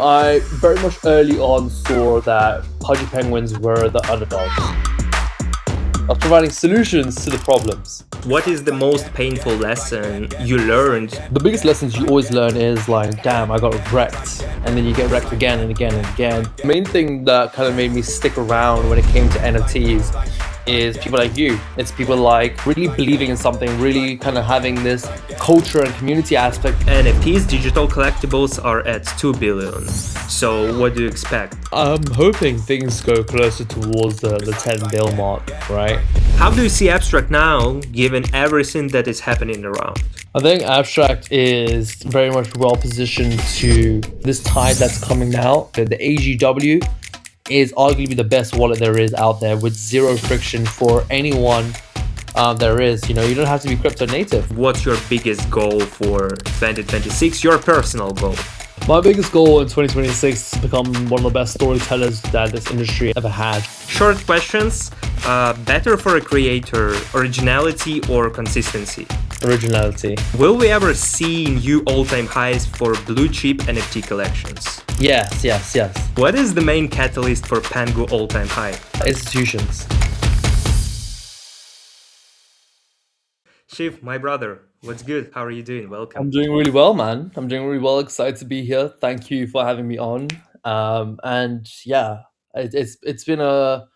I very much early on saw that Pudgy Penguins were the underdogs of providing solutions to the problems. What is the most painful lesson you learned? The biggest lessons you always learn is like, damn, I got wrecked. And then you get wrecked again and again and again. The main thing that kind of made me stick around when it came to NFTs is people like you. It's people like really believing in something, really kind of having this culture and community aspect. NFTs, digital collectibles, are at 2 billion. So what do you expect? I'm hoping things go closer towards the 10 bill mark, right? How do you see Abstract now, given everything that is happening around? I think Abstract is very much well positioned to this tide that's coming now. The AGW is arguably the best wallet there is out there with zero friction for anyone there is. You don't have to be crypto native. What's your biggest goal for 2026? Your personal goal? My biggest goal in 2026 is to become one of the best storytellers that this industry ever had. Short questions. Better for a creator, originality or consistency? Originality. Will we ever see new all-time highs for blue chip NFT collections? Yes. What is the main catalyst for Pengu all-time high? Institutions. Shiv, my brother, what's good? How are you doing? Welcome. I'm doing really well, man. I'm doing really well. Excited to be here. Thank you for having me on. And yeah, it's been a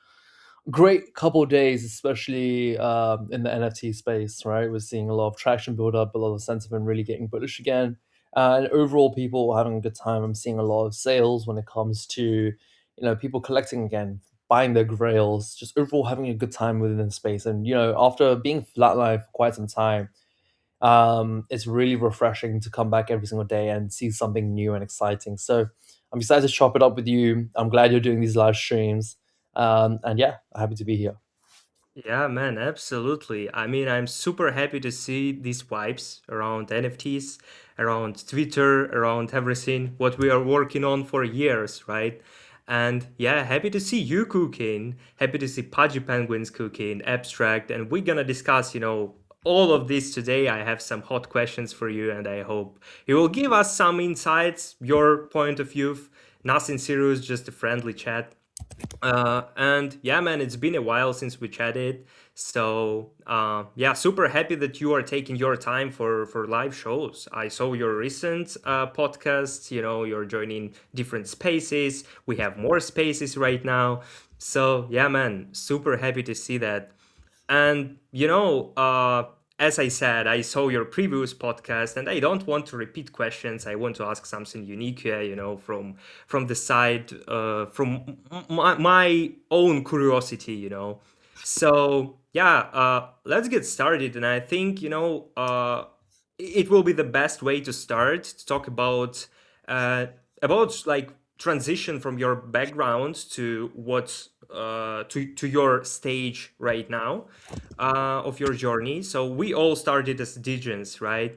great couple of days, especially in the NFT space. Right, we're seeing a lot of traction build up, a lot of sentiment really getting bullish again, and overall people are having a good time. I'm seeing a lot of sales when it comes to people collecting again, buying their grails, just overall having a good time within the space. And after being flatlined for quite some time, it's really refreshing to come back every single day and see something new and exciting. So I'm excited to chop it up with you. I'm glad you're doing these live streams. And yeah, happy to be here. Yeah, man, absolutely. I mean, I'm super happy to see these vibes around NFTs, around Twitter, around everything, what we are working on for years, right? And yeah, happy to see you cooking, happy to see Pudgy Penguins cooking, Abstract, and we're gonna discuss, all of this today. I have some hot questions for you, and I hope you will give us some insights, your point of view. Nothing serious, just a friendly chat. And yeah, man, it's been a while since we chatted. So yeah, super happy that you are taking your time for live shows. I saw your recent podcast. You're joining different spaces. We have more spaces right now. So yeah, man, super happy to see that. And as I said, I saw your previous podcast, and I don't want to repeat questions. I want to ask something unique here, from the side, from my own curiosity, So yeah, let's get started. And I think it will be the best way to start to talk about like transition from your background to what to your stage right now of your journey. So we all started as Digins, right?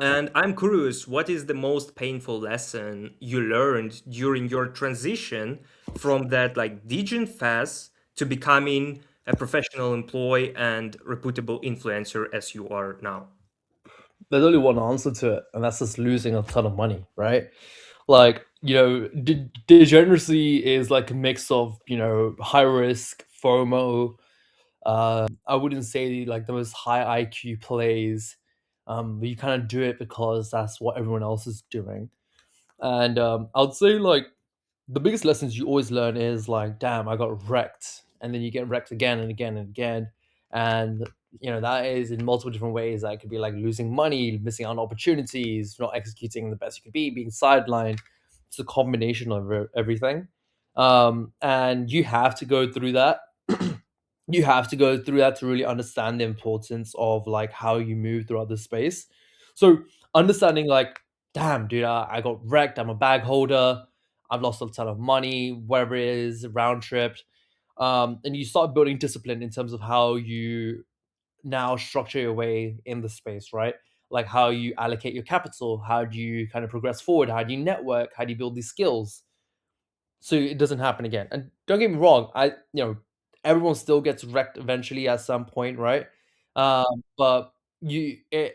And I'm curious, what is the most painful lesson you learned during your transition from that like Digin phase to becoming a professional employee and reputable influencer as you are now? There's only one answer to it, and that's just losing a ton of money, right? Like, degeneracy is like a mix of, high risk, FOMO. I wouldn't say like the most high IQ plays, but you kind of do it because that's what everyone else is doing. And I'd say like the biggest lessons you always learn is like, damn, I got wrecked, and then you get wrecked again and again and again, and that is in multiple different ways. That could be like losing money, missing out on opportunities, not executing the best you could be, being sidelined. It's a combination of everything, and you have to go through that. You have to go through that to really understand the importance of like how you move throughout the space. So understanding like, damn, dude, I got wrecked. I'm a bag holder. I've lost a ton of money, whatever it is, round tripped. And you start building discipline in terms of how you now structure your way in the space, right? Like how you allocate your capital, how do you kind of progress forward, how do you network, how do you build these skills so it doesn't happen again. And don't get me wrong, everyone still gets wrecked eventually at some point, right? But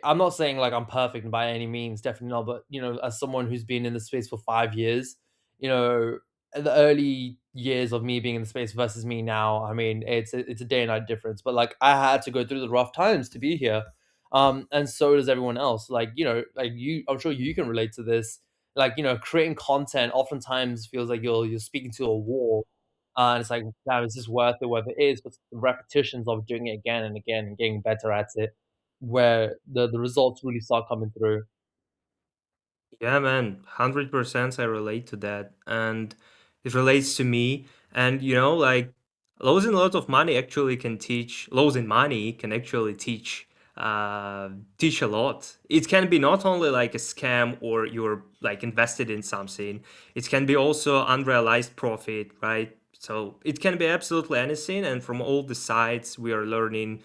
I'm not saying like I'm perfect by any means, definitely not. But as someone who's been in the space for 5 years, you know, in the early years of me being in the space versus me now, I mean, it's a day and night difference. But like I had to go through the rough times to be here, and so does everyone else. Like like you, I'm sure you can relate to this. Like creating content oftentimes feels like you're speaking to a wall, and it's like, damn, is this worth it? Whether it is, but the repetitions of doing it again and again and getting better at it, where the results really start coming through. Yeah, man, 100% I relate to that. And it relates to me. And, like losing a lot of money actually can teach, losing money can actually teach a lot. It can be not only like a scam or you're like invested in something, it can be also unrealized profit, right? So it can be absolutely anything. And from all the sides, we are learning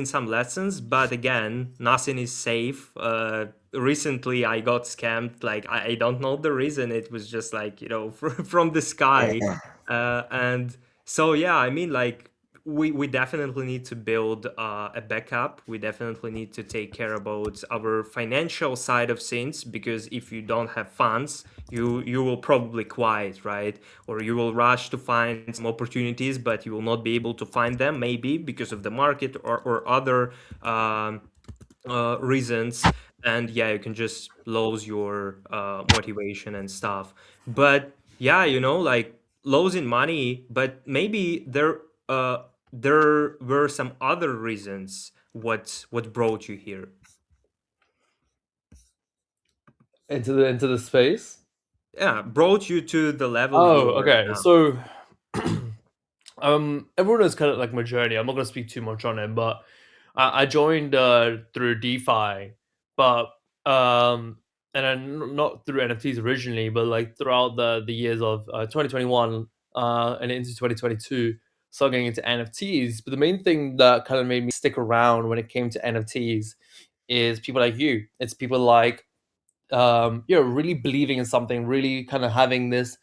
some lessons. But again, nothing is safe. Recently, I got scammed. Like I don't know the reason. It was just like from the sky, and so yeah. I mean, like we definitely need to build a backup. We definitely need to take care about our financial side of things, because if you don't have funds, you will probably quit, right? Or you will rush to find some opportunities, but you will not be able to find them, maybe because of the market or other reasons. And yeah, you can just lose your motivation and stuff. But yeah, like losing money, but maybe there were some other reasons what brought you here. Into the space. Yeah, brought you to the level you Oh, are okay. now. So, everyone knows kind of like my journey. I'm not gonna speak too much on it, but I joined through DeFi, but and then not through NFTs originally, but like throughout the years of 2021 and into 2022, started getting into NFTs. But the main thing that kind of made me stick around when it came to NFTs is people like you. It's people like really believing in something, really kind of having this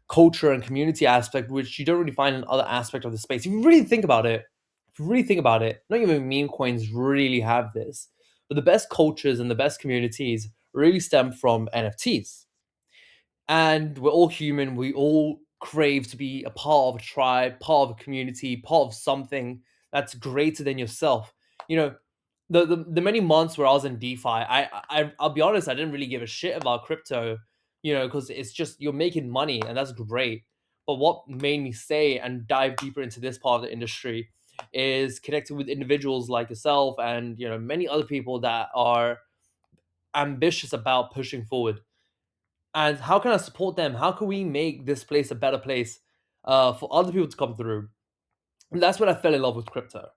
culture and community aspect, which you don't really find in other aspect of the space. If you really think about it, not even meme coins really have this. But the best cultures and the best communities really stem from NFTs. And we're all human. We all crave to be a part of a tribe, part of a community, part of something that's greater than yourself. You know, the many months where I was in DeFi, I'll be honest, I didn't really give a shit about crypto, because it's just you're making money and that's great. But what made me stay and dive deeper into this part of the industry is connecting with individuals like yourself and many other people that are ambitious about pushing forward. And how can I support them? How can we make this place a better place for other people to come through? And that's when I fell in love with crypto.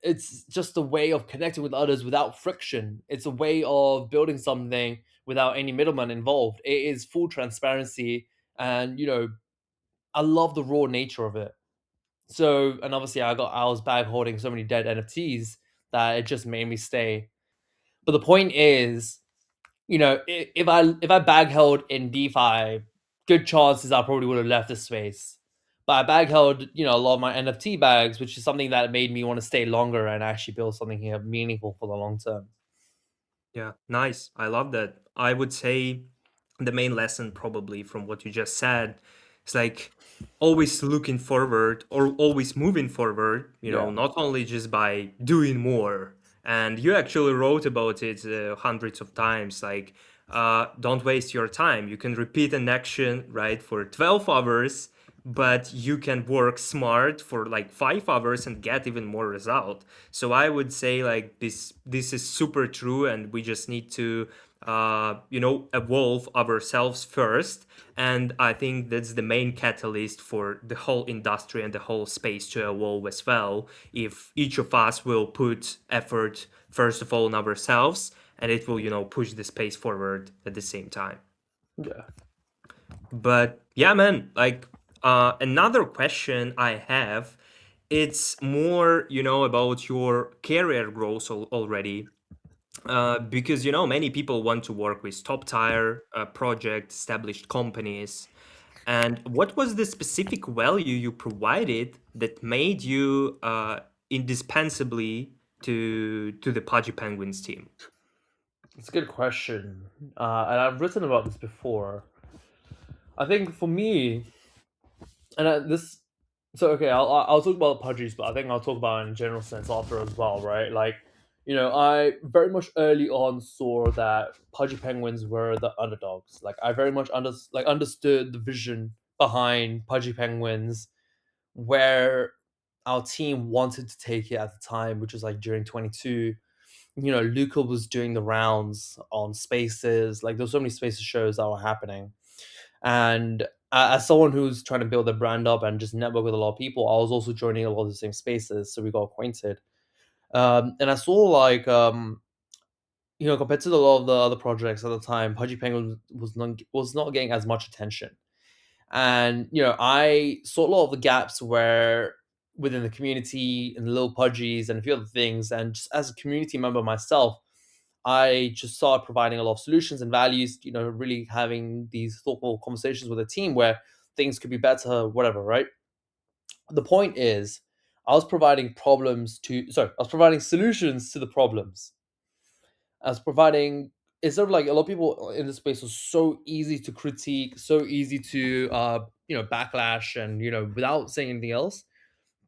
It's just a way of connecting with others without friction. It's a way of building something without any middleman involved. It is full transparency, and I love the raw nature of it. So, and obviously, I was bag holding so many dead NFTs that it just made me stay. But the point is, if I bag held in DeFi, good chances I probably would have left the space. But I bag held, a lot of my NFT bags, which is something that made me want to stay longer and actually build something here meaningful for the long term. Yeah, nice. I love that. I would say the main lesson, probably from what you just said, is like always looking forward or always moving forward, Yeah. not only just by doing more. And you actually wrote about it hundreds of times. Like, don't waste your time. You can repeat an action, right, for 12 hours, but you can work smart for like 5 hours and get even more result. So I would say like this is super true, and we just need to evolve ourselves first. And I think that's the main catalyst for the whole industry and the whole space to evolve as well, if each of us will put effort first of all in ourselves, and it will push the space forward at the same time. Yeah. But yeah, man, like another question I have, it's more, about your career growth already. Because, many people want to work with top tier project established companies. And what was the specific value you provided that made you indispensably to the Pudgy Penguins team? It's a good question. And I've written about this before. I think for me, and this, so okay, I'll talk about the Pudgies, but I think I'll talk about it in a general sense after as well, right? Like, I very much early on saw that Pudgy Penguins were the underdogs. Like, I very much understood the vision behind Pudgy Penguins, where our team wanted to take it at the time, which was like during 22. Luca was doing the rounds on Spaces. Like, there's so many Spaces shows that were happening, and as someone who's trying to build their brand up and just network with a lot of people, I was also joining a lot of the same spaces, so we got acquainted. And I saw like compared to a lot of the other projects at the time, Pudgy Penguin was not getting as much attention, and I saw a lot of the gaps where within the community and the little Pudgies and a few other things, and just as a community member myself, I just started providing a lot of solutions and values, really having these thoughtful conversations with the team where things could be better, whatever, right? The point is, I was providing solutions to the problems. I was providing, instead of like a lot of people in this space was so easy to critique, so easy to, backlash and, without saying anything else.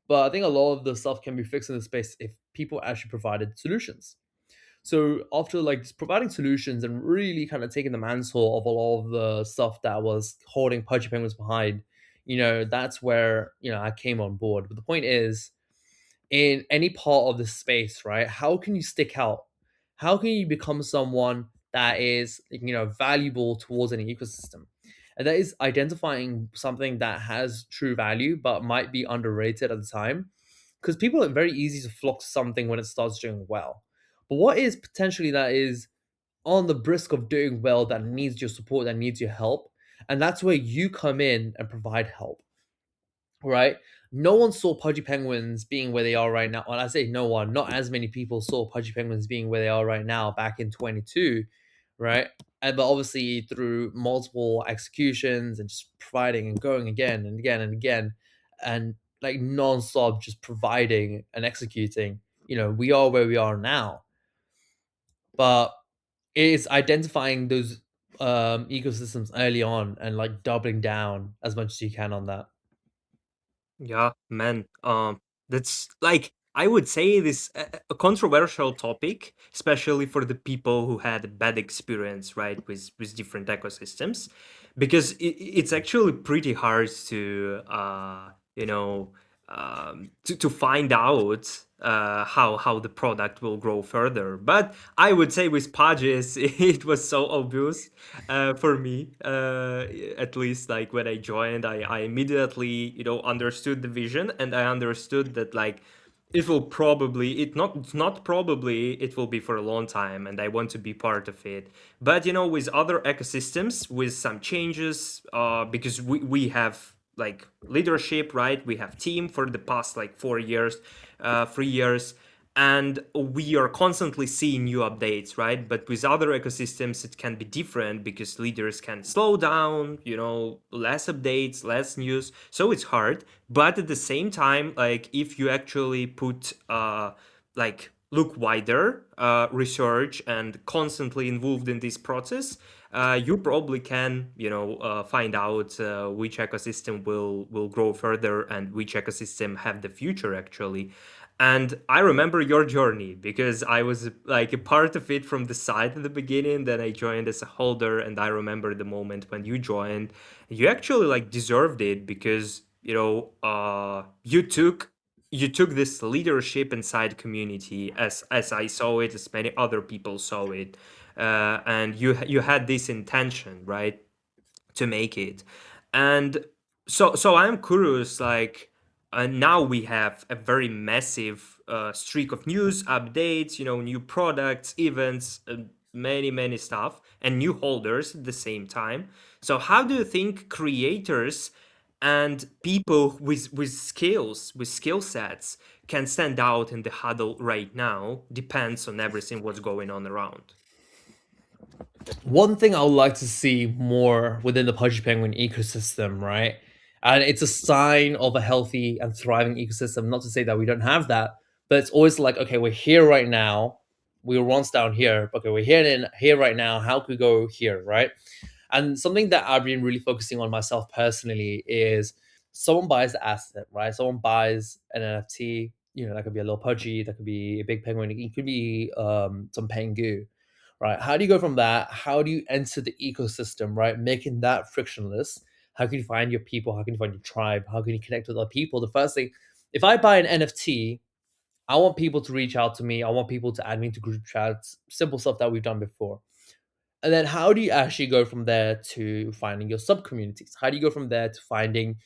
But I think a lot of the stuff can be fixed in the space if people actually provided solutions. So after like providing solutions and really kind of taking the mantle of a lot of the stuff that was holding Pudgy Penguins behind, that's where I came on board. But the point is, in any part of the space, right? How can you stick out? How can you become someone that is valuable towards any ecosystem? And that is identifying something that has true value but might be underrated at the time, because people are very easy to flock to something when it starts doing well. But what is potentially that is on the brisk of doing well, that needs your support, that needs your help? And that's where you come in and provide help, right? No one saw Pudgy Penguins being where they are right now. Well, I say no one, not as many people saw Pudgy Penguins being where they are right now back in 22, right? But obviously through multiple executions and just providing and going again and again and again, and like non-stop just providing and executing, we are where we are now. But it is identifying those ecosystems early on and like doubling down as much as you can on that. Yeah, man. That's like I would say this a controversial topic, especially for the people who had a bad experience, right, with different ecosystems, because it's actually pretty hard to to find out how the product will grow further. But I would say with Pages, it was so obvious for me, at least. Like when I joined, I immediately understood the vision, and I understood that like it will probably it's not probably it will be for a long time, and I want to be part of it. But with other ecosystems, with some changes, because we have like leadership, right? We have team for the past like 4 years, 3 years, and we are constantly seeing new updates, right? But with other ecosystems it can be different because leaders can slow down, less updates, less news, so it's hard. But at the same time, like if you actually put like look wider, research, and constantly involved in this process, you probably can find out which ecosystem will grow further and which ecosystem have the future actually. And I remember your journey because I was like a part of it from the side at the beginning. Then I joined as a holder, and I remember the moment when you joined. You actually like deserved it because you took this leadership inside community, as I saw it, as many other people saw it, and you had this intention, right, to make it. And so I'm curious, like now we have a very massive streak of news updates, new products, events, many stuff, and new holders at the same time. So how do you think creators and people with skills, with skill sets, can stand out in the huddle right now? Depends on everything what's going on around. One thing I would like to see more within the Pudgy Penguin ecosystem, right? And it's a sign of a healthy and thriving ecosystem. Not to say that we don't have that, but it's always like, okay, we're here right now. We were once down here. Okay, we're here right now. How could we go here, right? And something that I've been really focusing on myself personally is someone buys the asset, right? Someone buys an NFT, that could be a little Pudgy, that could be a big penguin, it could be some Pengu, right? How do you go from that? How do you enter the ecosystem, right? Making that frictionless. How can you find your people? How can you find your tribe? How can you connect with other people? The first thing, if I buy an NFT, I want people to reach out to me. I want people to add me to group chats, simple stuff that we've done before. And then how do you actually go from there to finding your sub communities? How do you go from there to finding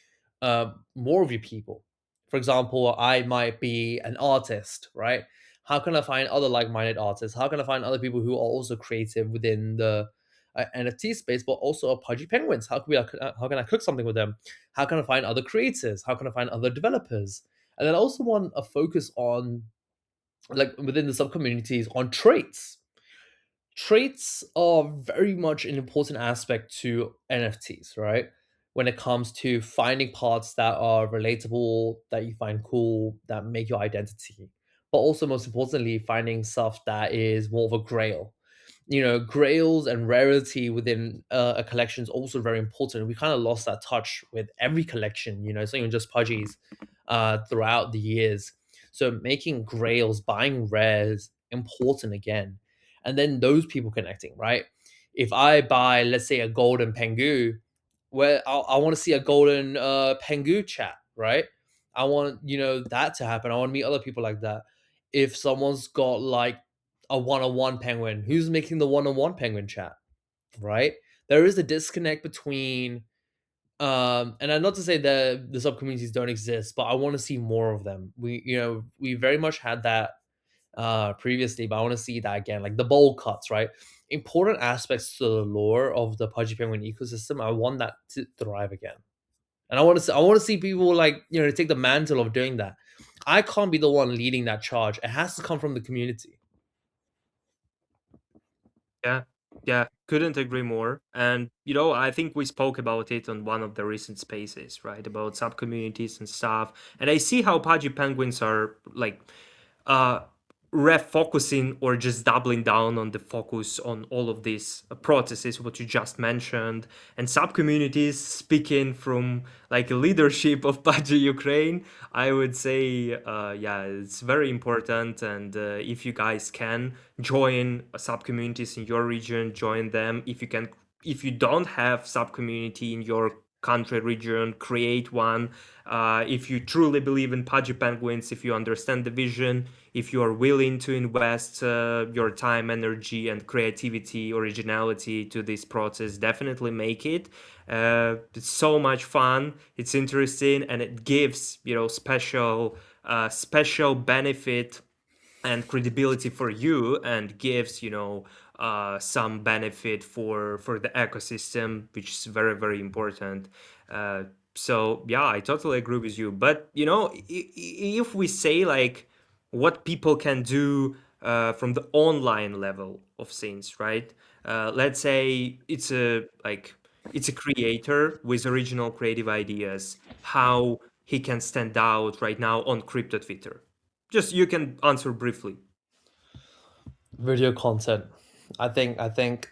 more of your people? For example, I might be an artist, right? How can I find other like minded artists? How can I find other people who are also creative within the NFT space, but also are Pudgy Penguins? How can I cook something with them? How can I find other creators? How can I find other developers? And then I also want a focus on like within the sub communities on traits. Traits are very much an important aspect to NFTs, right? When it comes to finding parts that are relatable, that you find cool, that make your identity, but also most importantly, finding stuff that is more of a grail. Grails and rarity within a collection is also very important. We kind of lost that touch with every collection, it's not even just Pudgies throughout the years. So making grails, buying rares, important again. And then those people connecting, right? If I buy, let's say, a golden Pengu, where I want to see a golden Pengu chat, right? I want that to happen. I want to meet other people like that. If someone's got like a one-on-one penguin, who's making the one-on-one penguin chat, right? There is a disconnect between and I'm not to say that the sub communities don't exist, but I want to see more of them. We very much had that previously, but I want to see that again, like the bowl cuts, right? Important aspects to the lore of the Pudgy Penguin ecosystem. I want that to thrive again, and I want to see people like take the mantle of doing that. I can't be the one leading that charge. It has to come from the community. Yeah, yeah, couldn't agree more. And I think we spoke about it on one of the recent spaces, right? About sub communities and stuff. And I see how Pudgy Penguins are like uh refocusing or just doubling down on the focus on all of these processes what you just mentioned, and sub communities speaking from like a leadership of Pudgy Ukraine. I would say yeah, it's very important. And if you guys can join sub communities in your region, join them. If you can, if you don't have sub community in your country region, create one. If you truly believe in Pudgy Penguins, if you understand the vision, if you are willing to invest your time, energy, and creativity, originality to this process, definitely make it. It's so much fun. It's interesting, and it gives special benefit and credibility for you, and gives some benefit for the ecosystem, which is very very important. So yeah, I totally agree with you. But if we say like what people can do from the online level of things, right? Let's say it's a creator with original creative ideas, how he can stand out right now on crypto Twitter. Just you can answer briefly. Video content. I think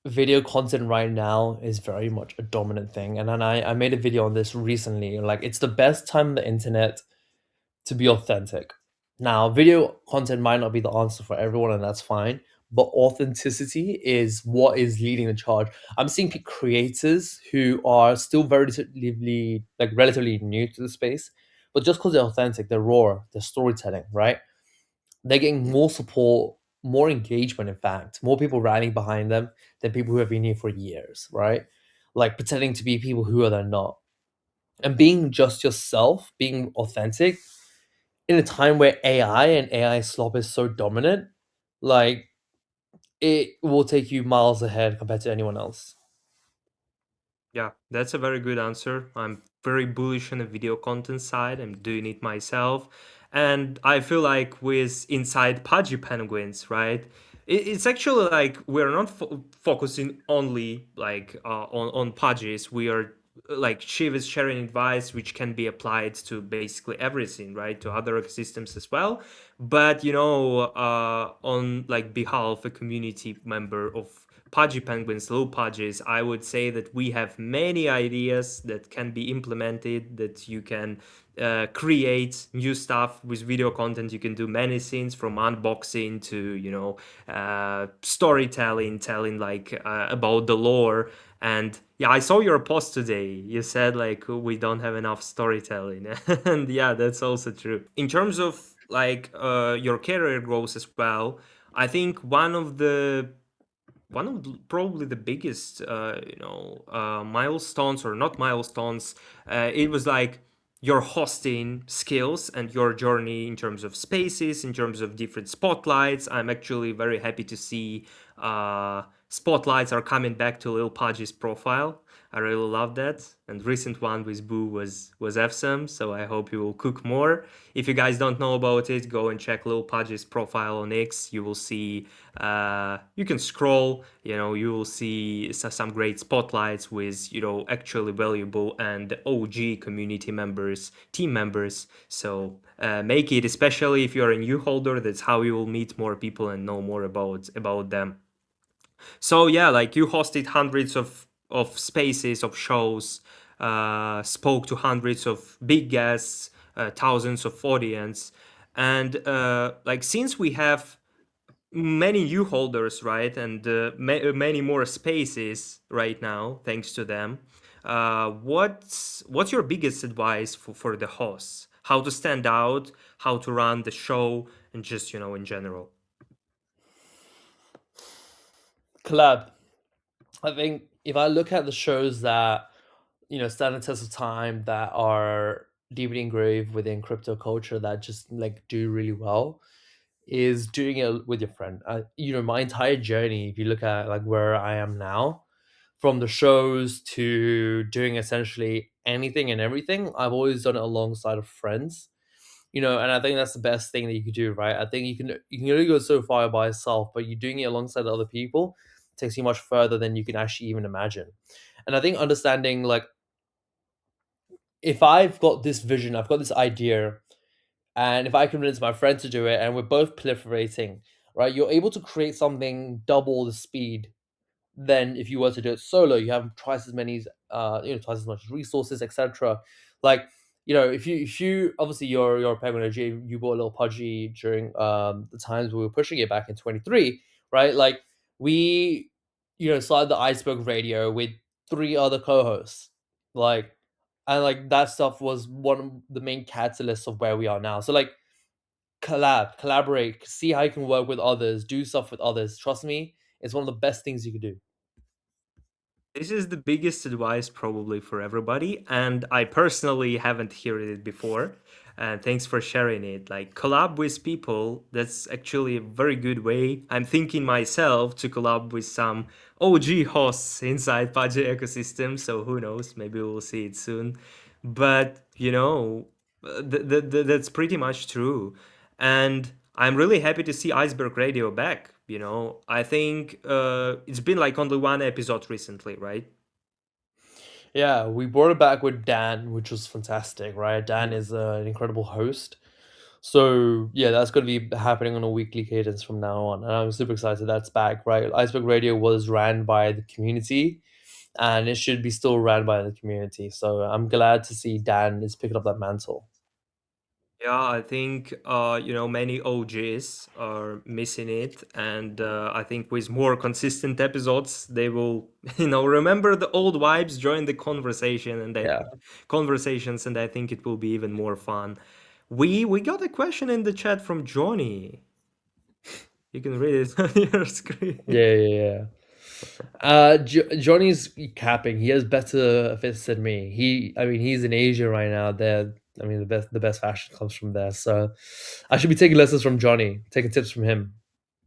video content right now is very much a dominant thing. And then I made a video on this recently. Like it's the best time on the internet to be authentic. Now, video content might not be the answer for everyone, and that's fine. But authenticity is what is leading the charge. I'm seeing creators who are still relatively new to the space, but just because they're authentic, they're raw, they're storytelling, right? They're getting more support, more engagement, in fact, more people rallying behind them than people who have been here for years, right? Like pretending to be people who are they're not. And being just yourself, being authentic in a time where AI and AI slop is so dominant, like it will take you miles ahead compared to anyone else. Yeah, that's a very good answer. I'm very bullish on the video content side. I'm doing it myself. And I feel like with inside Pudgy Penguins, right? It's actually like we're not focusing only like on Pudgies. We are like Shiv is sharing advice which can be applied to basically everything, right? To other ecosystems as well. But on like behalf of a community member of Pudgy Penguins, little Pudgies, I would say that we have many ideas that can be implemented, that you can create new stuff with video content. You can do many scenes from unboxing to, storytelling, telling like about the lore. And yeah, I saw your post today. You said like we don't have enough storytelling. And yeah, that's also true. In terms of like your career growth as well, I think probably the biggest milestones, or not milestones, it was like your hosting skills and your journey in terms of spaces, in terms of different spotlights. I'm actually very happy to see spotlights are coming back to Lil Pudgy's profile. I really love that. And recent one with Boo was awesome. So I hope you will cook more. If you guys don't know about it, go and check Lil Pudgy's profile on X. You will see. You can scroll. You will see some great spotlights with actually valuable and OG community members, team members. So make it, especially if you're a new holder. That's how you will meet more people and know more about them. So yeah, like you hosted hundreds of spaces, of shows, spoke to hundreds of big guests, thousands of audience, and like since we have many new holders, right, and many more spaces right now, thanks to them. What's your biggest advice for the hosts? How to stand out, how to run the show, and just in general. Collab. I think if I look at the shows that stand the test of time, that are deeply engraved within crypto culture, that just like do really well, is doing it with your friend. My entire journey, if you look at like where I am now, from the shows to doing essentially anything and everything, I've always done it alongside of friends. And I think that's the best thing that you could do, right? I think you can only go so far by yourself, but you're doing it alongside other people takes you much further than you can actually even imagine. And I think understanding, like, if I've got this vision, I've got this idea, and if I convince my friend to do it, and we're both proliferating, right, you're able to create something double the speed than if you were to do it solo. You have twice as many, twice as much resources, etc. Like, if you obviously you're a Penguin OG, you bought a little Pudgy during the times we were pushing it back in 23, right? Like we, started the Iceberg Radio with three other co-hosts, like, and like that stuff was one of the main catalysts of where we are now. So like collaborate, see how you can work with others, do stuff with others. Trust me, it's one of the best things you could do. This is the biggest advice probably for everybody, and I personally haven't heard it before. And thanks for sharing it. Like collab with people, that's actually a very good way. I'm thinking myself to collab with some OG hosts inside Pudgy ecosystem. So who knows? Maybe we'll see it soon. But that's pretty much true. And I'm really happy to see Iceberg Radio back. I think it's been like only one episode recently, right? Yeah, we brought it back with Dan, which was fantastic, right? Dan Yeah. is an incredible host. So yeah, that's going to be happening on a weekly cadence from now on, and I'm super excited that's back. Right, Iceberg Radio was ran by the community, and it should be still ran by the community. So I'm glad to see Dan is picking up that mantle. Yeah, I think many OGs are missing it, and I think with more consistent episodes, they will remember the old vibes, join the conversation, and Yeah, conversations, and I think it will be even more fun. We got a question in the chat from Johnny. You can read it on your screen. yeah. Johnny's capping. He has better fits than me. I mean, he's in Asia right now. I mean, the best fashion comes from there. So, I should be taking lessons from Johnny, taking tips from him.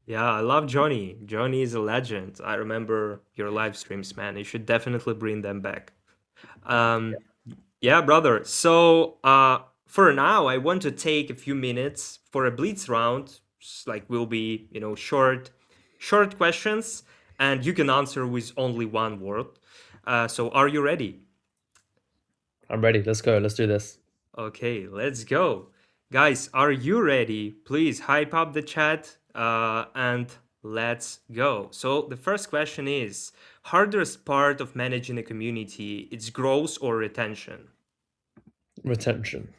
Yeah, I love Johnny. Johnny is a legend. I remember your live streams, man. You should definitely bring them back. Um, yeah, brother. So, for now, I want to take a few minutes for a blitz round. Like, will be short questions, and you can answer with only one word. So, are you ready? I'm ready. Let's go. Let's do this. Okay, let's go, guys. Are you ready? Please hype up the chat. And Let's go. So the first question is, hardest part of managing a community, it's growth or retention? Retention.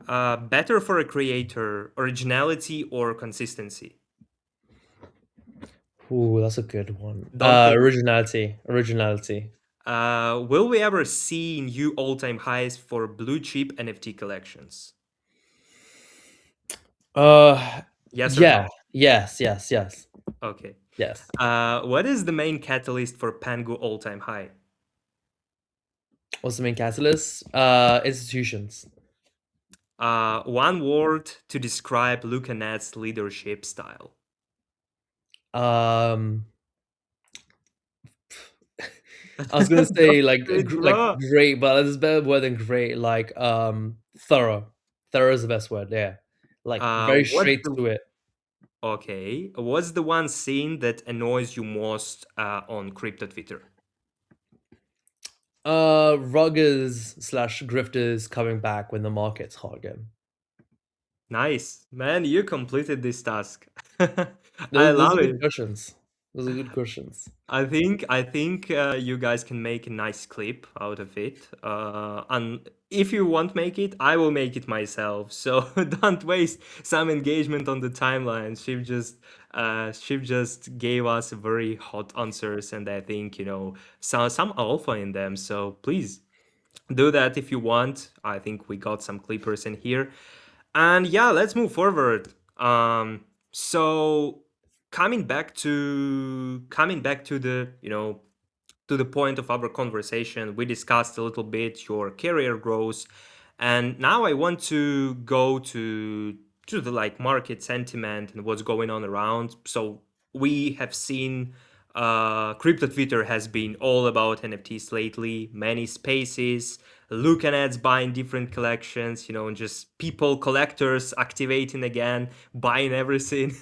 Better for a creator, originality or consistency? Ooh, that's a good one. Don't think. Originality. Originality. Will we ever see new all-time highs for blue chip NFT collections? Uh, Yes or yeah. no? Yes. Yes. Yes. Okay. Yes. What is the main catalyst for Pengu all-time high? What's the main catalyst? Institutions. One word to describe Lucanet's leadership style. Um, I was gonna Go say like for it, like bro. great, but there's a better word than great. Like thorough. Thorough is the best word. Yeah, like very What's straight the to it. Okay? What's the one scene that annoys you most on crypto Twitter? Ruggers slash grifters coming back when the market's hot again. Nice, man. You completed this task. I Those love are good it. questions. Those are good questions. I think you guys can make a nice clip out of it. And if you won't make it, I will make it myself. So don't waste some engagement on the timeline. Shiv just gave us very hot answers, and I think some alpha in them. So please do that if you want. I think we got some clippers in here. And yeah, let's move forward. So coming back to the to the point of our conversation, we discussed a little bit your career growth, and now I want to go to the like market sentiment and what's going on around. So we have seen crypto Twitter has been all about NFTs lately, many spaces, looking at buying different collections, and just people, collectors activating again, buying everything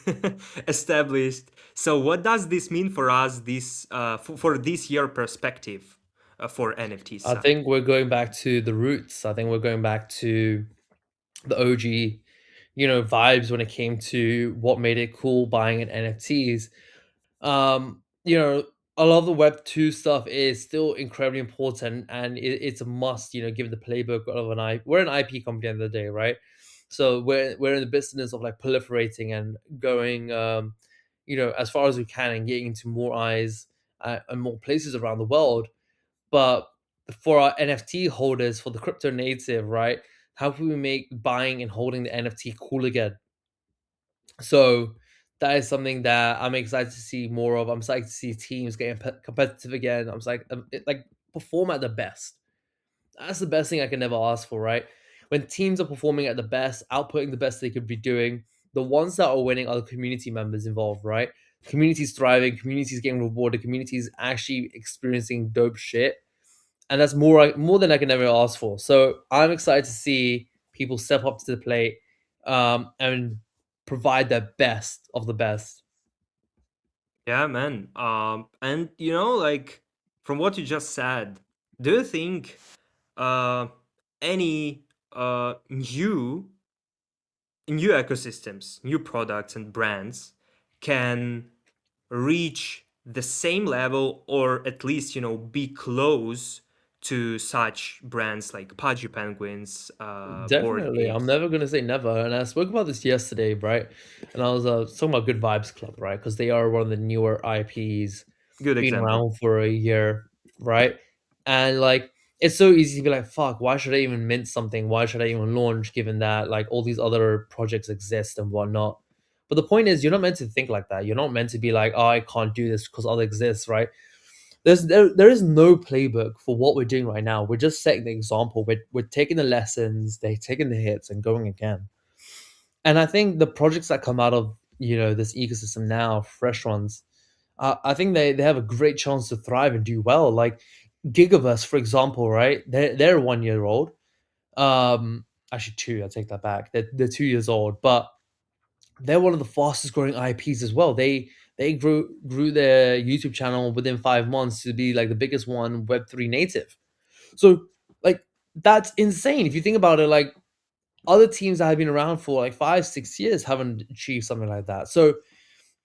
established. So what does this mean for us for this year perspective for NFTs I side? think we're going back to the roots. I think we're going back to the OG, vibes when it came to what made it cool buying an NFTs. A lot of the Web 2 stuff is still incredibly important, and it's a must. Given the playbook of an IP, we're an IP company at the end of the day, right? So we're in the business of like proliferating and going, as far as we can and getting into more eyes and more places around the world. But for our NFT holders, for the crypto native, right? How can we make buying and holding the NFT cool again? So that is something that I'm excited to see more of. I'm excited to see teams getting competitive again. I'm excited, like perform at the best. That's the best thing I can never ask for, right? When teams are performing at the best, outputting the best they could be doing, the ones that are winning are the community members involved, right? Communities thriving, communities getting rewarded, communities actually experiencing dope shit, and that's more than I can ever ask for. So I'm excited to see people step up to the plate, and provide their best of the best. Yeah, man. And like from what you just said, do you think uh, any new ecosystems, new products and brands can reach the same level or at least be close to such brands like Pudgy Penguins, board Definitely, I'm games? never gonna say never. And I spoke about this yesterday, right? And I was talking about Good Vibes Club, right? Because they are one of the newer IPs, Good been example. around for a year, right? And like, it's so easy to be like, "Fuck, why should I even mint something? Why should I even launch?" Given that like all these other projects exist and whatnot. But the point is, you're not meant to think like that. You're not meant to be like, "Oh, I can't do this because other exists," right? There is no playbook for what we're doing right now. We're just setting the example. We're taking the lessons, they're taking the hits and going again. And I think the projects that come out of this ecosystem now, fresh ones, I think they have a great chance to thrive and do well. Like Gigaverse, for example, right? They're 1 year old. Actually two. I take that back. They're 2 years old, but they're one of the fastest growing IPs as well. They grew their YouTube channel within 5 months to be like the biggest one Web3 native. So like that's insane. If you think about it, like other teams that have been around for like 5, 6 years haven't achieved something like that. So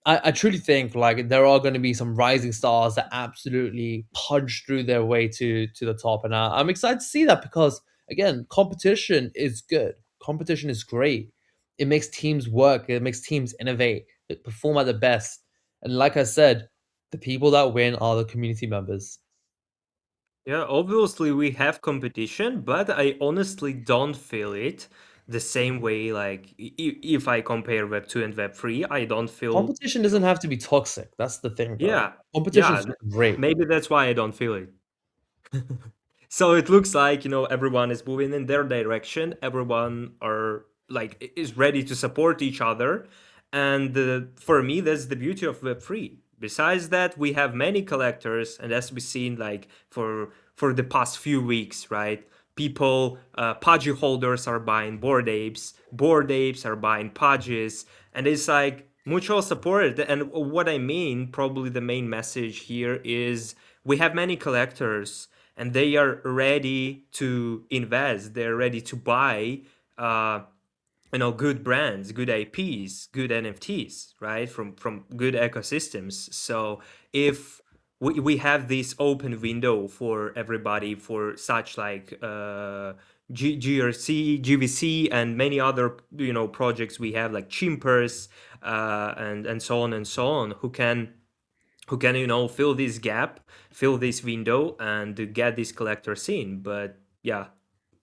I truly think like there are going to be some rising stars that absolutely punch through their way to the top, and I'm excited to see that because again, competition is good. Competition is great. It makes teams work. It makes teams innovate. It perform at the best. And like I said, the people that win are the community members. Yeah, obviously we have competition, but I honestly don't feel it the same way. Like if I compare Web 2 and Web 3, I don't feel, Competition doesn't have to be toxic. That's the thing, though. yeah, Competition yeah, is great. maybe that's why I don't feel it. So it looks like, everyone is moving in their direction. Everyone are like is ready to support each other. And for me, that's the beauty of Web3. Besides that, we have many collectors, and as we've seen, like for the past few weeks, right? People, Pudgy holders are buying board apes are buying Pudgies, and it's like mutual support. And what I mean, probably the main message here is we have many collectors and they are ready to invest. They're ready to buy, uh, good brands, good IPs, good NFTs, right? From good ecosystems. So if we have this open window for everybody for such like GRC, GVC, and many other projects we have like Chimpers and so on and so on who can fill this gap, fill this window, and get this collector scene. But yeah,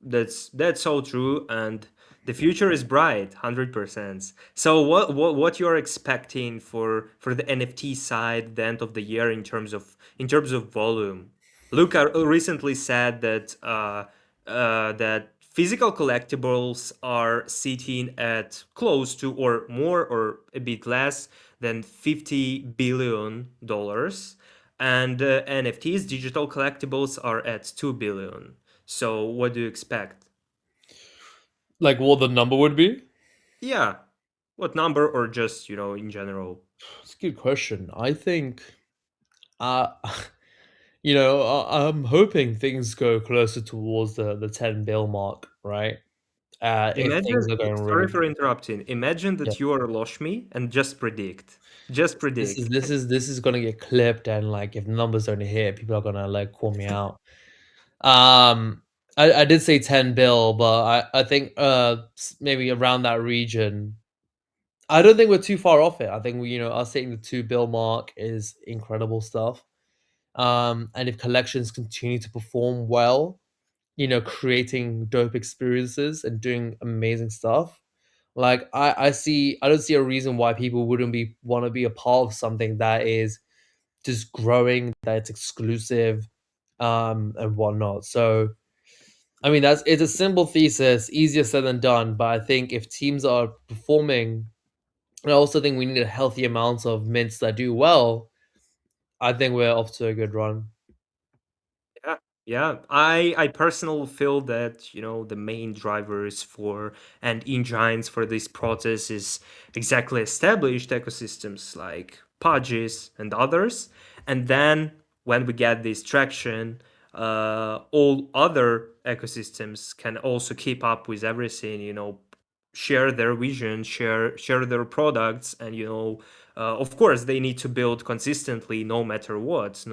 that's so true, and the future is bright, 100%. So what you're expecting for the NFT side the end of the year in terms of volume? Luca recently said that physical collectibles are sitting at close to or more or a bit less than $50 billion, and NFTs, digital collectibles, are at 2 billion. So what do you expect? Like what the number would be? Yeah, what number, or just in general? It's a good question. I think, uh, I'm hoping things go closer towards the 10 bill mark, right? If Imagine, things are going sorry really for interrupting. Imagine yeah. that you are Loshmi and just predict. Just This is predict. this is this is gonna get clipped, and like if numbers don't hit, people are gonna like call me out. Um, I did say 10 bill, but I think maybe around that region. I don't think we're too far off it. I think us hitting the 2 bill mark is incredible stuff. And if collections continue to perform well, creating dope experiences and doing amazing stuff. Like I don't see a reason why people wouldn't be want to be a part of something that is just growing, that it's exclusive, and whatnot. So I mean it's a simple thesis, easier said than done. But I think if teams are performing, and I also think we need a healthy amount of mints that do well, I think we're off to a good run. Yeah, yeah. I personally feel that the main drivers for and engines for this process is exactly established ecosystems like Pudges and others, and then when we get this traction, all other ecosystems can also keep up with everything. Share their vision, share their products, and of course they need to build consistently, no matter what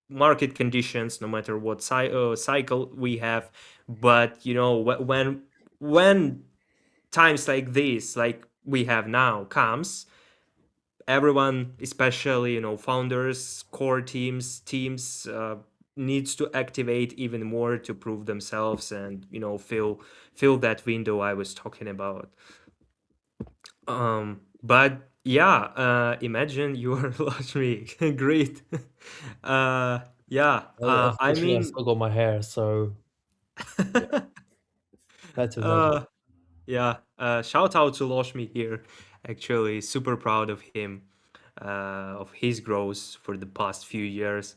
market conditions, no matter what cycle we have. But when times like this, like we have now, comes, everyone, especially founders, core teams, needs to activate even more to prove themselves and fill that window I was talking about. But yeah, imagine you are Lakshmi. Great. Yeah. I Unfortunately, I've mean, still got my hair, so yeah, had to imagine. uh, yeah. Shout out to Lakshmi here. Actually, super proud of him, of his growth for the past few years.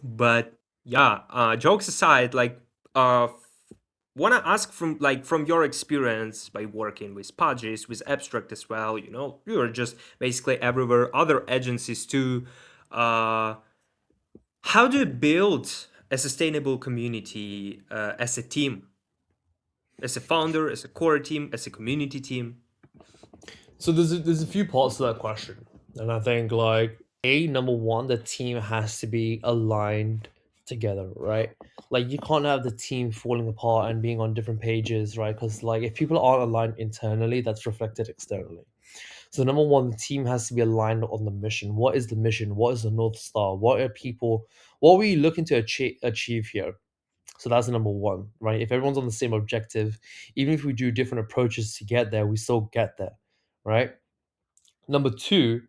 But yeah, jokes aside, like, wanna ask from your experience by working with Pudgies, with Abstract as well. You're just basically everywhere, other agencies too. Uh, how do you build a sustainable community as a team, as a founder, as a core team, as a community team? So there's a few parts to that question, and I think like number one, the team has to be aligned together, right? Like you can't have the team falling apart and being on different pages, right? Because like if people aren't aligned internally, that's reflected externally. So number one, the team has to be aligned on the mission. What is the mission? What is the North Star? What are people? What are we looking to achieve here? So that's number one, right? If everyone's on the same objective, even if we do different approaches to get there, we still get there, right? Number two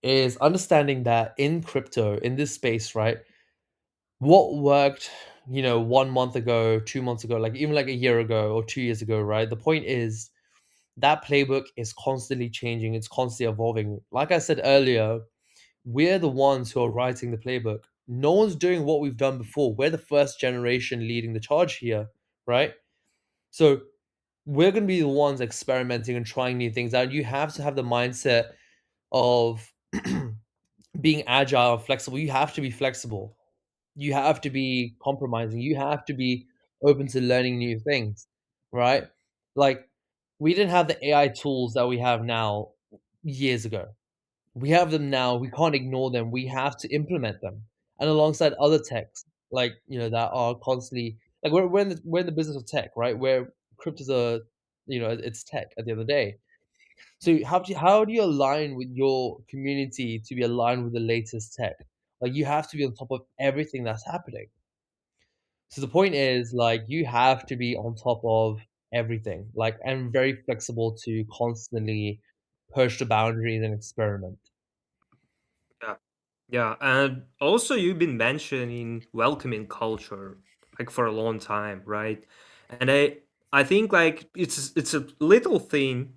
is understanding that in crypto, in this space, right? What worked, 1 month ago, 2 months ago, like even like a year ago or 2 years ago, right? The point is that playbook is constantly changing, it's constantly evolving. Like I said earlier, we're the ones who are writing the playbook. No one's doing what we've done before. We're the first generation leading the charge here, right? So we're going to be the ones experimenting and trying new things out. You have to have the mindset of being agile, flexible. You have to be flexible. You have to be compromising. You have to be open to learning new things, right? Like we didn't have the AI tools that we have now years ago. We have them now. We can't ignore them. We have to implement them, and alongside other techs, like that are constantly like we're in the business of tech, right? Where cryptos are, it's tech at the end of the day. So how do you align with your community to be aligned with the latest tech? Like you have to be on top of everything that's happening. So the point is like you have to be on top of everything, like and very flexible to constantly push the boundaries and experiment. Yeah. Yeah, and also you've been mentioning welcoming culture like for a long time, right? And I think like it's a little thing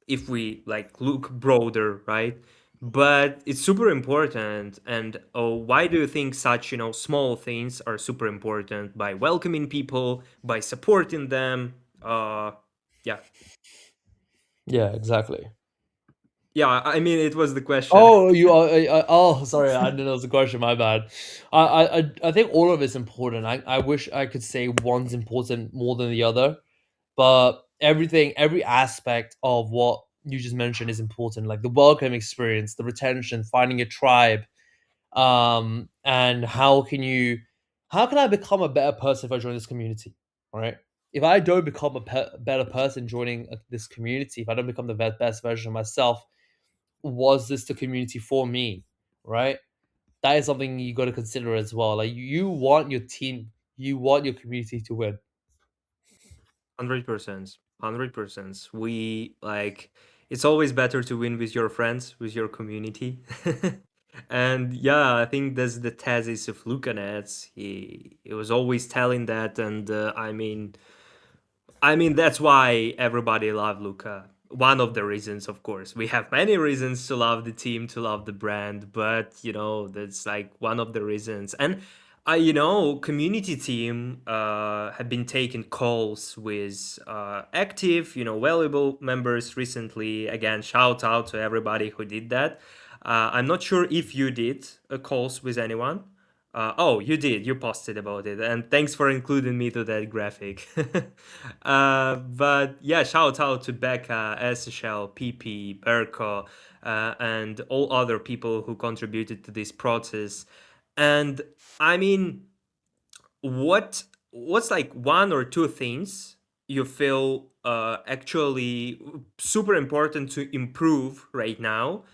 if we like look broader, right? But it's super important. And oh, why do you think such, small things are super important by welcoming people, by supporting them? Yeah. Yeah, exactly. Yeah, I mean it was the question. Oh, you are. Oh, sorry, I didn't know it was a question. My bad. I think all of it's important. I wish I could say one's important more than the other, but everything, every aspect of what you just mentioned is important. Like the welcome experience, the retention, finding a tribe, and how can I become a better person if I join this community, right? If I don't become a better person joining this community, if I don't become the best version of myself, was this the community for me, right? That is something you got to consider as well. Like you want your team, you want your community to win. 100%. 100%. We like it's always better to win with your friends, with your community. And yeah, I think that's the thesis of Lucanets. He was always telling that, and I mean that's why everybody loved Luca. One of the reasons, of course. We have many reasons to love the team, to love the brand, but that's like one of the reasons. And community team have been taking calls with active, valuable members recently. Again, shout out to everybody who did that. I'm not sure if you did calls with anyone. Oh, you did. You posted about it, and thanks for including me to that graphic. But yeah, shout out to Becca, SHL, PP, Erko, and all other people who contributed to this process. And I mean, what's like one or two things you feel actually super important to improve right now?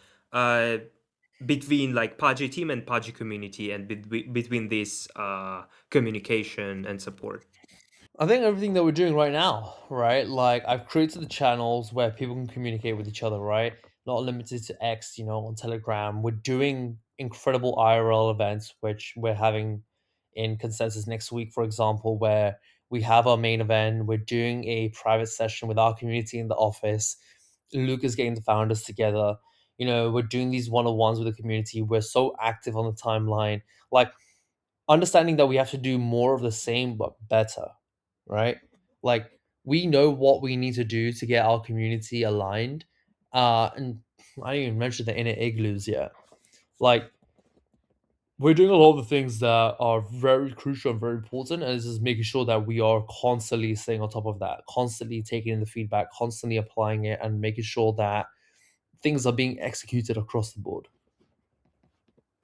Between like Pudgy team and Pudgy community and between this communication and support. I think everything that we're doing right now, right? Like I've created the channels where people can communicate with each other, right? Not limited to X, on Telegram. We're doing incredible IRL events, which we're having in consensus next week, for example, where we have our main event. We're doing a private session with our community in the office. Luke is getting the founders together. We're doing these one-on-ones with the community. We're so active on the timeline. Like understanding that we have to do more of the same but better, right? Like we know what we need to do to get our community aligned. And I didn't even mention the inner igloos yet. Like we're doing a lot of the things that are very crucial and very important, and this is making sure that we are constantly staying on top of that, constantly taking in the feedback, constantly applying it, and making sure that things are being executed across the board.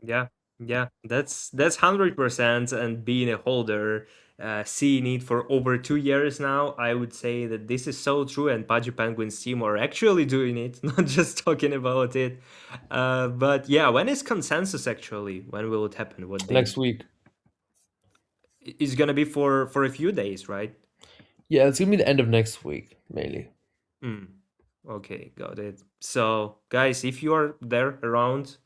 Yeah, yeah, that's 100%. And being a holder, seeing it for over 2 years now, I would say that this is so true. And Pudgy Penguins team are actually doing it, not just talking about it. But yeah, when is consensus actually? When will it happen? What Next date? week. It's gonna be for a few days, right? Yeah, it's gonna be the end of next week, mainly. Mm. Okay, got it. So, guys, if you are there around,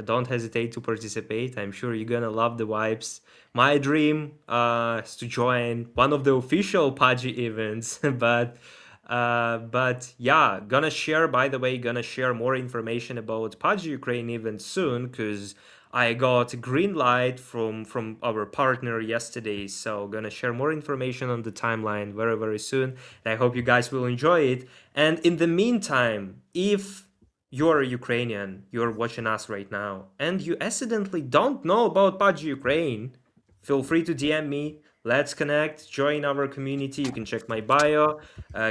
don't hesitate to participate. I'm sure you're gonna love the vibes. My dream is to join one of the official Pudgy events, but yeah, gonna share. By the way, gonna share more information about Pudgy Ukraine event soon, because I got a green light from our partner yesterday. So gonna share more information on the timeline very soon. And I hope you guys will enjoy it. And in the meantime, if you're a Ukrainian, you're watching us right now, and you accidentally don't know about Pudgy Ukraine, feel free to DM me. Let's connect. Join our community. You can check my bio.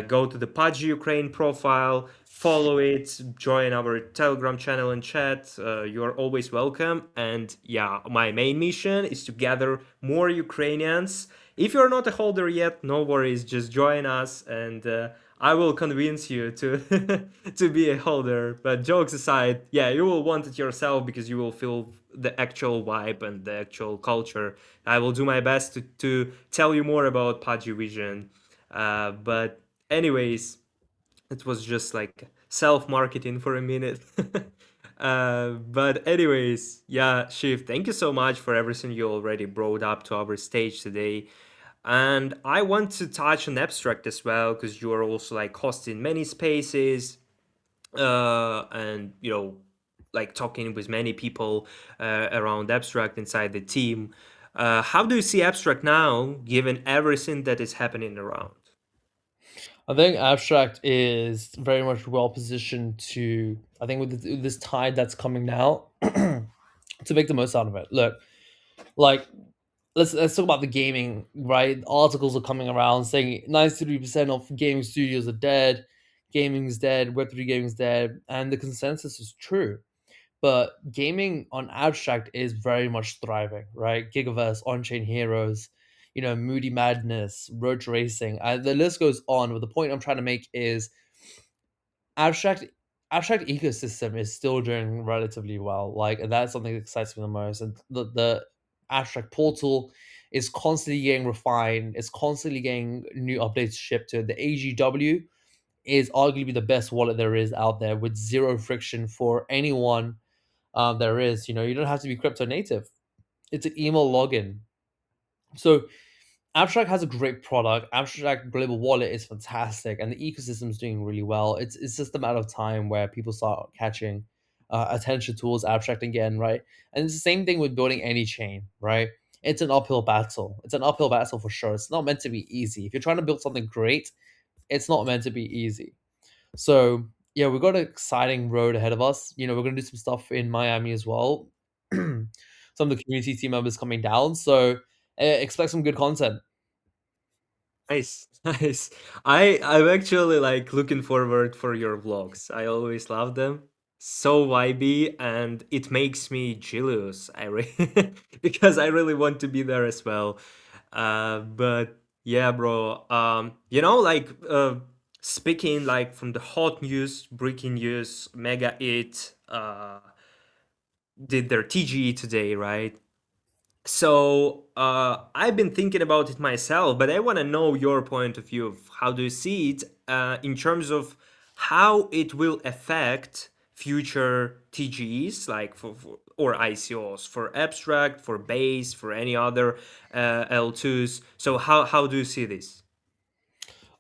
Go to the Pudgy Ukraine profile. Follow it. Join our Telegram channel and chat. You're always welcome. And yeah, my main mission is to gather more Ukrainians. If you're not a holder yet, no worries. Just join us, and I will convince you to to be a holder. But jokes aside, yeah, you will want it yourself because you will feel the actual vibe and the actual culture. I will do my best to tell you more about Pudgy Vision. But anyways, it was just like self-marketing for a minute. But anyways, yeah, Shiv, thank you so much for everything you already brought up to our stage today. And I want to touch on abstract as well, because you are also like hosting many spaces, and like talking with many people around abstract inside the team. How do you see abstract now, given everything that is happening around? I think Abstract is very much well positioned to, I think, with this tide that's coming now, to make the most out of it. Look, like let's talk about the gaming, right? Articles are coming around saying 93% of gaming studios are dead, gaming's dead, Web3 gaming's dead, and the consensus is true. But gaming on Abstract is very much thriving, right? Gigaverse, On-Chain Heroes, Moody Madness, Road to Racing. The list goes on. But the point I'm trying to make is Abstract Abstract ecosystem is still doing relatively well. Like, and that's something that excites me the most. And the Abstract portal is constantly getting refined. It's constantly getting new updates shipped to it. The AGW is arguably the best wallet there is out there with zero friction for anyone there is. You don't have to be crypto native. It's an email login. So Abstract has a great product. Abstract Global Wallet is fantastic, and the ecosystem is doing really well. It's just a matter of time where people start catching attention towards Abstract again, right? And it's the same thing with building any chain, right? It's an uphill battle. It's an uphill battle for sure. It's not meant to be easy. If you're trying to build something great, it's not meant to be easy. So yeah, we've got an exciting road ahead of us. We're gonna do some stuff in Miami as well. Some of the community team members coming down, so expect some good content. Nice, nice. I'm actually like looking forward for your vlogs. I always love them. So vibey, and it makes me jealous. Because I really want to be there as well. But yeah, bro. Like speaking like from the hot news, breaking news, Mega It did their TGE today, right? So I've been thinking about it myself, but I want to know your point of view of how do you see it in terms of how it will affect future TGEs, like or ICOs for abstract, for base, for any other L2s. So how do you see this?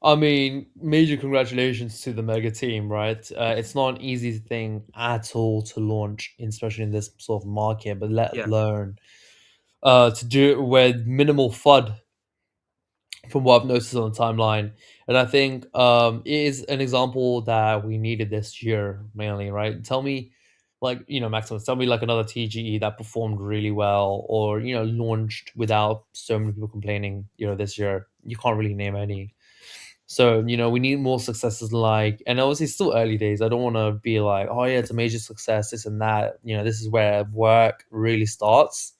I mean, major congratulations to the mega team, right? It's not an easy thing at all to launch, especially in this sort of market, but let Yeah. alone to do it with minimal FUD, from what I've noticed on the timeline. And I think it is an example that we needed this year mainly, right? Tell me, like, Maximus, tell me like another TGE that performed really well or, launched without so many people complaining, this year. You can't really name any. So, we need more successes like, and obviously it's still early days. I don't want to be like, oh yeah, it's a major success, this and that. This is where work really starts.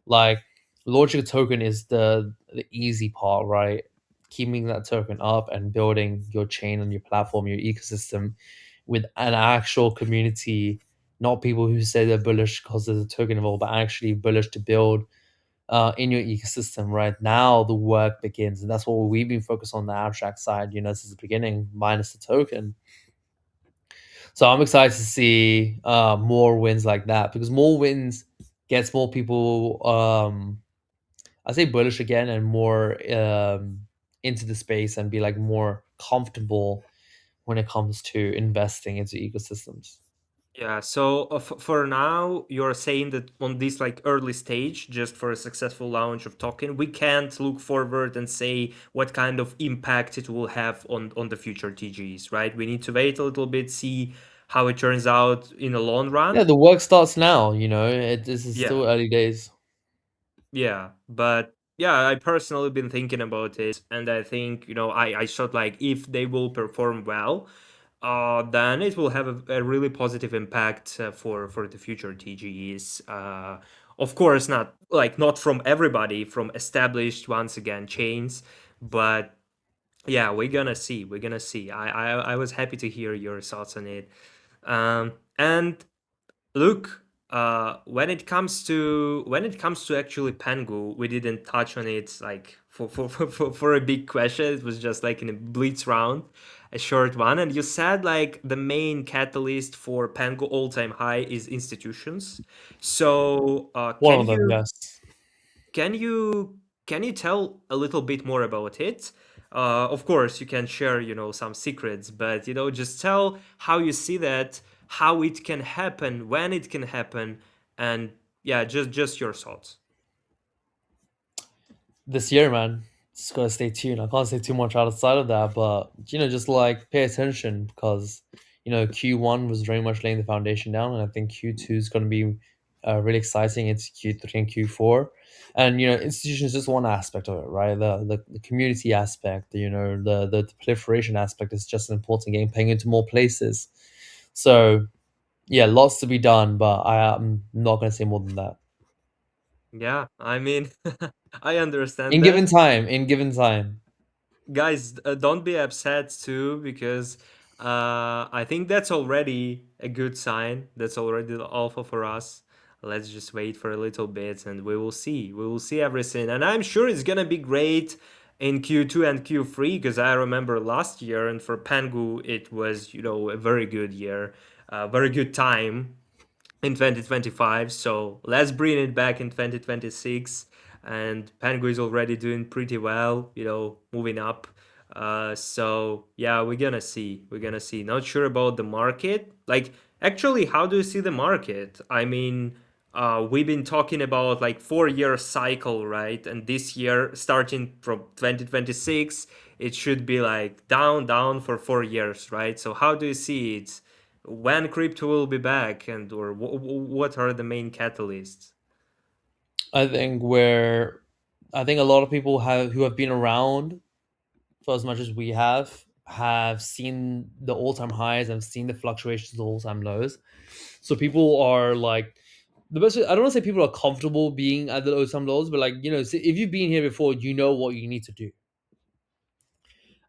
Like launching a token is the easy part, right? Keeping that token up and building your chain and your platform, your ecosystem with an actual community, not people who say they're bullish because there's a token involved, but actually bullish to build in your ecosystem. Right now, the work begins, and that's what we've been focused on the abstract side. Since the beginning, minus the token. So I'm excited to see more wins like that because more wins gets more people. I say bullish again and more into the space and be like more comfortable when it comes to investing into ecosystems. Yeah, so for now, you're saying that on this like early stage, just for a successful launch of token, we can't look forward and say what kind of impact it will have on the future TGs, right? We need to wait a little bit, see how it turns out in the long Yeah, run. the work starts now. This is Yeah, still early days. yeah, but yeah, I personally been thinking about it, and I think I thought like if they will perform well, then it will have a really positive impact for the future TGEs. Of course, not from everybody, from established once again chains, but yeah, we're gonna see. We're gonna see. I was happy to hear your thoughts on it. And look, when it comes to actually Pengu, we didn't touch on it like for a big question. It was just like in a blitz round, a short one. And you said like the main catalyst for Pengu all-time high is institutions. So One of them, yes. can you can you tell a little bit more about it? Of course, you can share, some secrets, but just tell how you see that, how it can happen, when it can happen, and yeah, just your thoughts. This year, man. Just gotta stay tuned. I can't say too much outside of that, but just like pay attention because Q1 was very much laying the foundation down, and I think Q2 is gonna be really exciting. It's Q3 and Q4, and institution is just one aspect of it, right? The community aspect, the proliferation aspect is just as important. Getting paying into more places, so yeah, lots to be done, but I am not gonna say more than that. Yeah, I mean, I understand In given that. time, in given time. Guys, don't be upset too, because I think that's already a good sign. That's already the alpha for us. Let's just wait for a little bit and we will see. We will see everything. And I'm sure it's gonna be great in Q2 and Q3, because I remember last year, and for Pengu it was, a very good year, very good time in 2025. So let's bring it back in 2026. And Pengu is already doing pretty well, moving up. So yeah, we're gonna see. We're gonna see. Not sure about the market. Like, actually, how do you see the market? I mean, we've been talking about like 4 year cycle, right? And this year, starting from 2026, it should be like down, down for 4 years, right? So how do you see it? When crypto will be back, and or what are the main catalysts? I think where I think a lot of people who have been around for as much as we have seen the all-time highs and seen the fluctuations of the all-time lows. So people are like the best. I don't want to say people are comfortable being at the all-time lows, but like if you've been here before, you know what you need to do.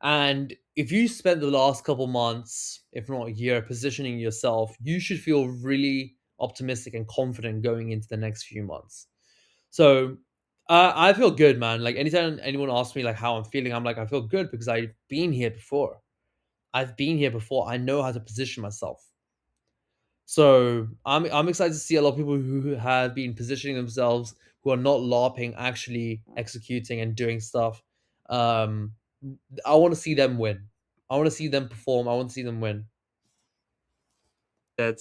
And if you spent the last couple months, if not a year, positioning yourself, you should feel really optimistic and confident going into the next few months. So I feel good, man. Like anytime anyone asks me like how I'm feeling, I'm like I feel good because I've been here before. I've been here before. I know how to position myself. So I'm excited to see a lot of people who have been positioning themselves, who are not LARPing, actually executing and doing stuff. Um, I want to see them win. I want to see them perform. I want to see them win. That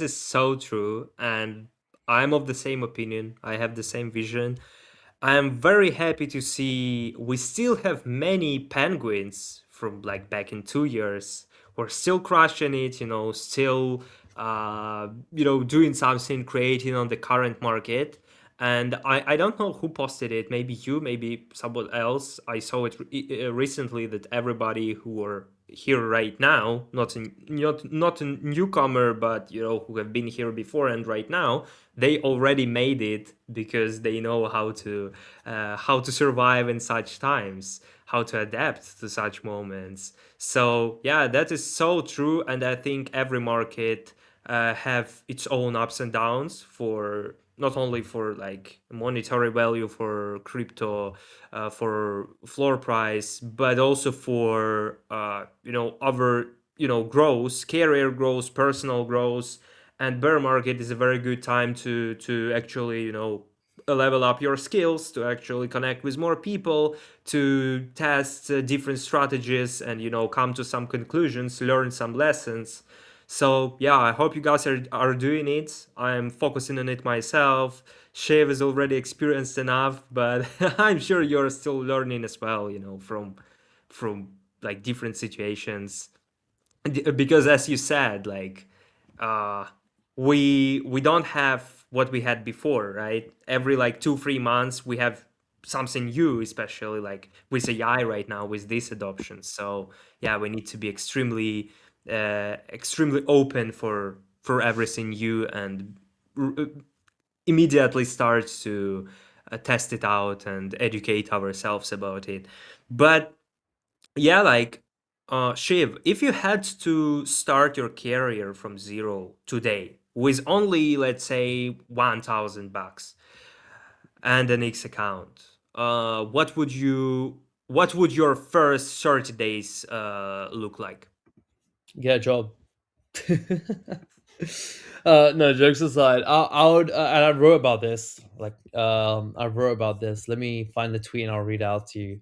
is so true, and I'm of the same opinion. I have the same vision. I am very happy to see we still have many penguins from like back in 2 years who are still crushing it, still doing something, creating on the current market. And I don't know who posted it. Maybe you, maybe someone else. I saw it recently that everybody who are here right now, not a newcomer, but who have been here before and right now, they already made it because they know how to survive in such times, how to adapt to such moments. So yeah, that is so true, and I think every market have its own ups and downs, for not only for like monetary value for crypto, for floor price, but also for other growth, career growth, personal growth. And bear market is a very good time to actually level up your skills, to actually connect with more people, to test different strategies, and come to some conclusions, learn some lessons. So yeah, I hope you guys are doing it. I'm focusing on it myself. Shiv is already experienced enough, but I'm sure you're still learning as well, from like different situations. Because as you said, like uh we don't have what we had before, right? Every like 2 3 months we have something new, especially like with AI right now, with this adoption. So yeah, we need to be extremely open for everything new, and r- immediately start to test it out and educate ourselves about it. But yeah, like Shiv, if you had to start your career from zero today with only, let's say, $1,000 and an X account, what would your first 30 days look like? Get a job. No, jokes aside, I would, and I wrote about this. I wrote about this. Let me find the tweet and I'll read out to you.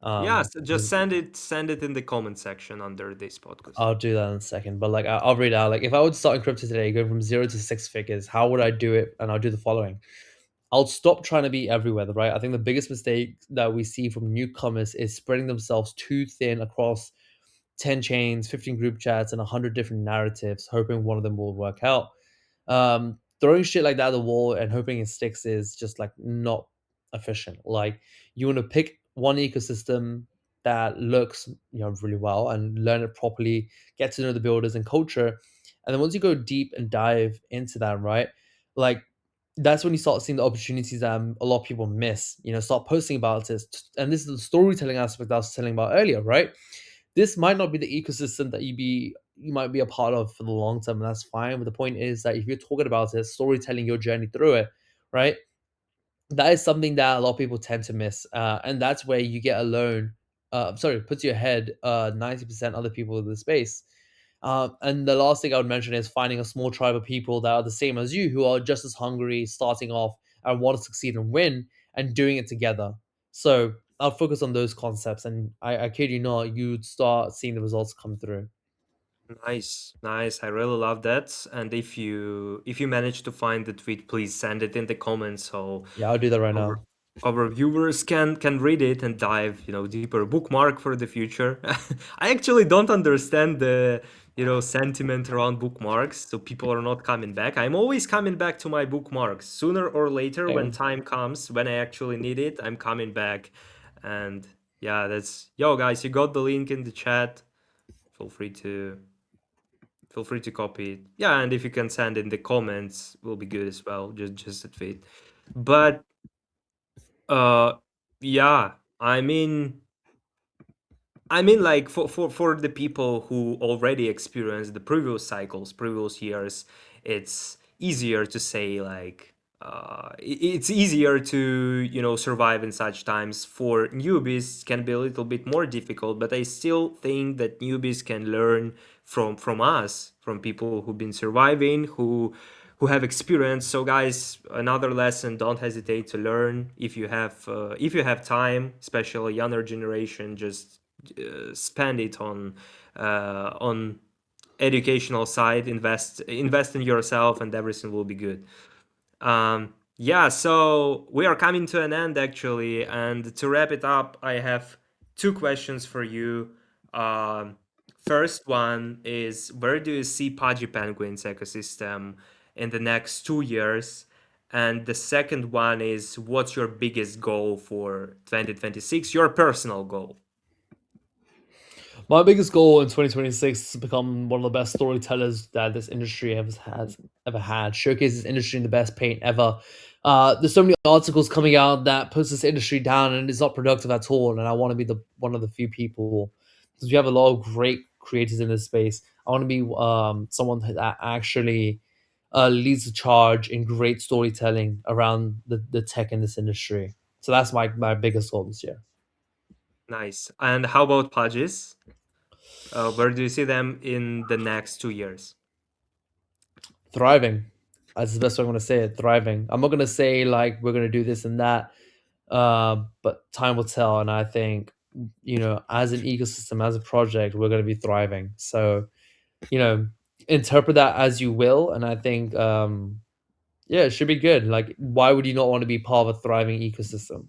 Yeah, Um, so just send it in the comment section under this podcast. I'll do that in a second. But like, I'll read out. Like, if I would start in crypto today, going from 0 to 6 figures, how would I do it? And I'll do the following. I'll stop trying to be everywhere, right? I think the biggest mistake that we see from newcomers is spreading themselves too thin across 10 chains, 15 group chats, and 100 different narratives, hoping one of them will work out. Throwing shit like that at the wall and hoping it sticks is just like not efficient. Like, you want to pick one ecosystem that looks really well and learn it properly, get to know the builders and culture, and then once you go deep and dive into that, right, like, that's when you start seeing the opportunities that a lot of people miss. Start posting about it, and this is the storytelling aspect I was telling about earlier, right? This might not be the ecosystem that you might be a part of for the long term, and that's fine. But the point is that if you're talking about it, storytelling your journey through it, right? That is something that a lot of people tend to miss, and that's where you get alone. Sorry, puts you ahead 90% other people in the space. And the last thing I would mention is finding a small tribe of people that are the same as you, who are just as hungry, starting off and want to succeed and win, and doing it together. So I'll focus on those concepts, and I kid you not, you'd start seeing the results come through. Nice, nice. I really love that. And if you manage to find the tweet, please send it in the comments so Yeah, I'll do that right our now. our viewers can read it and dive deeper. Bookmark for the future. I actually don't understand the sentiment around bookmarks, so people are not coming back. I'm always coming back to my bookmarks sooner or later. When Same. time comes, when I actually need it, I'm coming back. And yeah, that's yo guys, you got the link in the chat. Feel free to copy it. Yeah, and if you can send in the comments, will be good as well. Just a tweet. But uh, yeah, I mean, like for the people who already experienced the previous cycles, previous years, it's easier to say like it's easier to survive in such times. For newbies, can be a little bit more difficult, but I still think that newbies can learn from us, from people who've been surviving, who have experience. So guys, another lesson: don't hesitate to learn if you have time, especially younger generation. Just spend it on educational side. Invest in yourself, and everything will be good. Yeah, so we are coming to an end actually, and to wrap it up, I have two questions for you. um, First one is, where do you see Pudgy Penguins ecosystem in the next 2 years? And the second one is, what's your biggest goal for 2026? Your personal goal. My biggest goal in 2026 is to become one of the best storytellers that this industry has ever had. Showcase this industry in the best paint ever. There's so many articles coming out that puts this industry down and it's not productive at all. And I want to be the one of the few people, because we have a lot of great creators in this space. I want to be someone that actually leads the charge in great storytelling around the tech in this industry. So that's my biggest goal this year. Nice. And how about Pudges? Where do you see them in the next 2 years? Thriving. That's the best way I'm gonna say it. Thriving. I'm not gonna say like we're gonna do this and that, but time will tell. And I think as an ecosystem, as a project, we're gonna be thriving. So you know, interpret that as you will. And I think yeah, it should be good. Like, why would you not want to be part of a thriving ecosystem?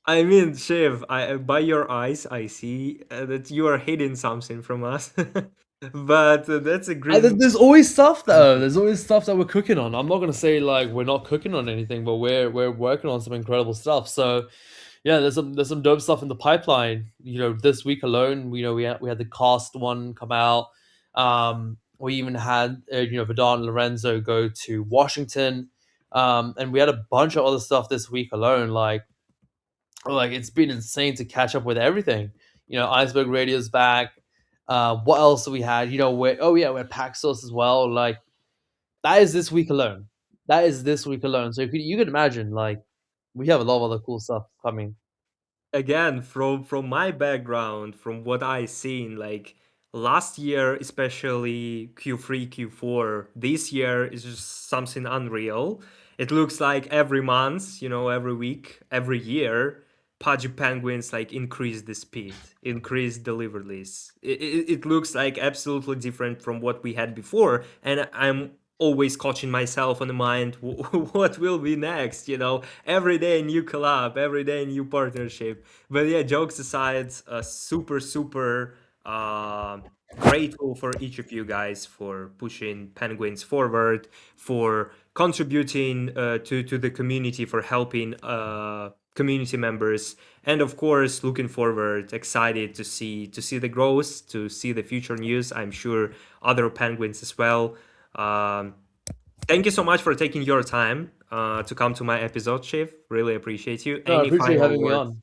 I mean, Shiv, by your eyes, I see that you are hiding something from us. But that's a green. There's always stuff though. There's always stuff that we're cooking on. I'm not gonna say like we're not cooking on anything, but we're working on some incredible stuff. So yeah, there's some dope stuff in the pipeline. This week alone, we had the cast one come out. We even had Vidal and Lorenzo go to Washington, and we had a bunch of other stuff this week alone. Like it's been insane to catch up with everything. Iceberg Radio's back. What else do we had? We had Paxos as well. Like that is this week alone. That is this week alone. So you could imagine, like, we have a lot of other cool stuff coming. Again, from my background, from what I seen, like last year, especially Q3, Q4, this year is just something unreal. It looks like every month, every week, every year, Pudgy Penguins like increase the speed, increase deliveries. It looks like absolutely different from what we had before, and I'm always coaching myself on the mind what will be next. Every day new collab, every day new partnership. But yeah, jokes aside, super uh, grateful for each of you guys for pushing Penguins forward, for contributing to the community, for helping community members, and of course looking forward, excited to see the growth, to see the future news. I'm sure other Penguins as well. um, Thank you so much for taking your time to come to my episode, Shiv. Really appreciate you. No, I appreciate you having me on.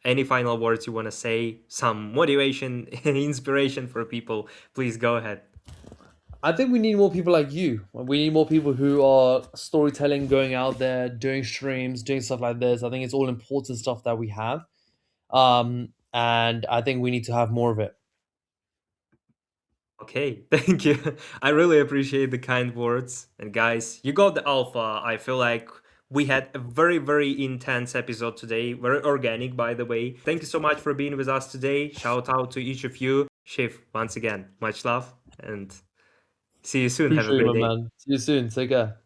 Any final words you want to say? Some motivation and inspiration for people? Please go ahead. I think we need more people like you. We need more people who are storytelling, going out there, doing streams, doing stuff like this. I think it's all important stuff that we have. And I think we need to have more of it. Okay, thank you. I really appreciate the kind words. And guys, you got the alpha. I feel like we had a very intense episode today. Very organic, by the way. Thank you so much for being with us today. Shout out to each of you. Shiv, once again, much love and see you soon. Have a Appreciate you, great my day. man. See you soon. Take care.